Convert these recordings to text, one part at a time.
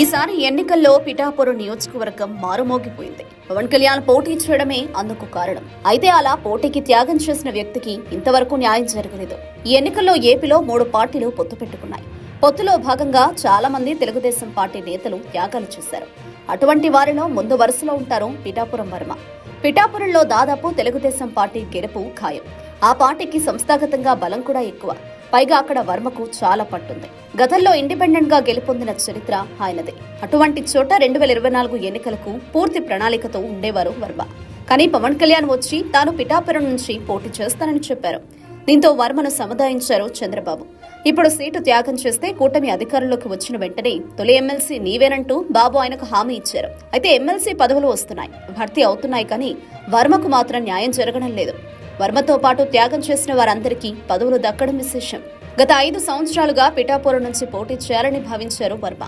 ఈసారి ఎన్నికల్లో పిఠాపురం నియోజకవర్గం మారుమోగిపోయింది. పవన్ కళ్యాణ్ పోటీ చేయడమే అందుకు కారణం. అయితే అలా పోటీకి త్యాగం చేసిన వ్యక్తికి ఇంతవరకు న్యాయం జరగలేదు. ఈ ఎన్నికల్లో ఏపీలో 3 పార్టీలు పొత్తు పెట్టుకున్నాయి. పొత్తులో భాగంగా చాలా మంది తెలుగుదేశం పార్టీ నేతలు త్యాగాలు చేశారు. అటువంటి వారిలో ముందు వరుసలో ఉంటారు పిఠాపురం వర్మ. పిఠాపురంలో దాదాపు తెలుగుదేశం పార్టీ గెలుపు ఖాయం. ఆ పార్టీకి సంస్థాగతంగా బలం కూడా ఎక్కువ. పైగా అక్కడ వర్మకు చాలా పట్టుంది. గతంలో ఇండిపెండెంట్ గా గెలుపొందిన చరిత్ర ఆయనదే. అటువంటి చోట 2024 ఎన్నికలకు పూర్తి ప్రణాళికతో ఉండేవారు వర్మ. కానీ పవన్ కళ్యాణ్ వచ్చి తాను పిఠాపురం నుంచి పోటీ చేస్తానని చెప్పారు. దీంతో వర్మను సముదాయించారు చంద్రబాబు. ఇప్పుడు సీటు త్యాగం చేస్తే కూటమి అధికారంలోకి వచ్చిన వెంటనే తొలి ఎమ్మెల్సీ నీవేనంటూ బాబు ఆయనకు హామీ ఇచ్చారు. అయితే ఎమ్మెల్సీ పదవులు వస్తున్నాయి, భర్తీ అవుతున్నాయి, కానీ వర్మకు మాత్రం న్యాయం జరగడం లేదు. వర్మతో పాటు త్యాగం చేసిన వారందరికీ పదవులు దక్కడం విశేషం. గత 5 సంవత్సరాలుగా పిఠాపురం నుంచి పోటీ చేయాలని భావించారు వర్మ.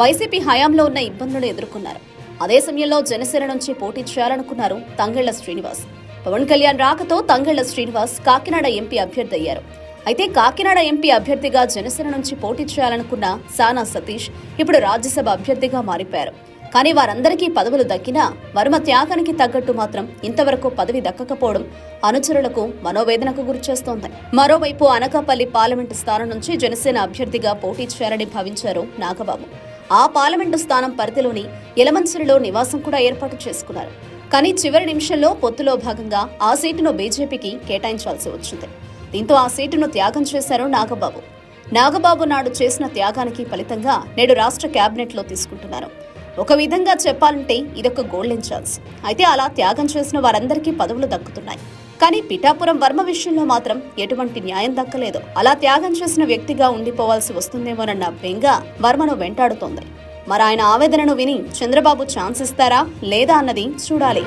వైసీపీ హయాంలో ఉన్న ఇబ్బందులను ఎదుర్కొన్నారు. అదే సమయంలో జనసేన నుంచి పోటీ చేయాలనుకున్నారు తంగెళ్ల శ్రీనివాస్. పవన్ కళ్యాణ్ రాకతో తంగెళ్ల శ్రీనివాస్ కాకినాడ ఎంపీ అభ్యర్థి అయ్యారు. అయితే కాకినాడ ఎంపీ అభ్యర్థిగా జనసేన నుంచి పోటీ చేయాలనుకున్న సానా సతీష్ ఇప్పుడు రాజ్యసభ అభ్యర్థిగా మారిపోయారు. కానీ వారందరికీ పదవులు దక్కినా వర్మ త్యాగానికి తగ్గట్టు మాత్రం ఇంతవరకు పదవి దక్కకపోవడం అనుచరులకు మనోవేదనకు గురిచేస్తోంది. మరోవైపు అనకాపల్లి పార్లమెంటు స్థానం నుంచి జనసేన అభ్యర్థిగా పోటీ చేయాలని భావించారు నాగబాబు. ఆ పార్లమెంటు స్థానం పరిధిలోని యలమంచిలిలో నివాసం కూడా ఏర్పాటు చేసుకున్నారు. కానీ చివరి నిమిషంలో పొత్తులో భాగంగా ఆ సీటును బీజేపీకి కేటాయించాల్సి వచ్చింది. దీంతో ఆ సీటును త్యాగం చేశారు నాగబాబు. నాగబాబు నాడు చేసిన త్యాగానికి ఫలితంగా నేడు రాష్ట్ర కేబినెట్లో తీసుకుంటున్నారు. ఒక విధంగా చెప్పాలంటే ఇదొక గోల్డెన్ ఛాన్స్. అయితే అలా త్యాగం చేసిన వారందరికీ పదవులు దక్కుతున్నాయి. కానీ పిఠాపురం వర్మ విషయంలో మాత్రం ఎటువంటి న్యాయం దక్కలేదు. అలా త్యాగం చేసిన వ్యక్తిగా ఉండిపోవాల్సి వస్తుందేమోనన్న బెంగ వర్మను వెంటాడుతోంది. మరి ఆయన ఆవేదనను విని చంద్రబాబు ఛాన్స్ ఇస్తారా లేదా అన్నది చూడాలి.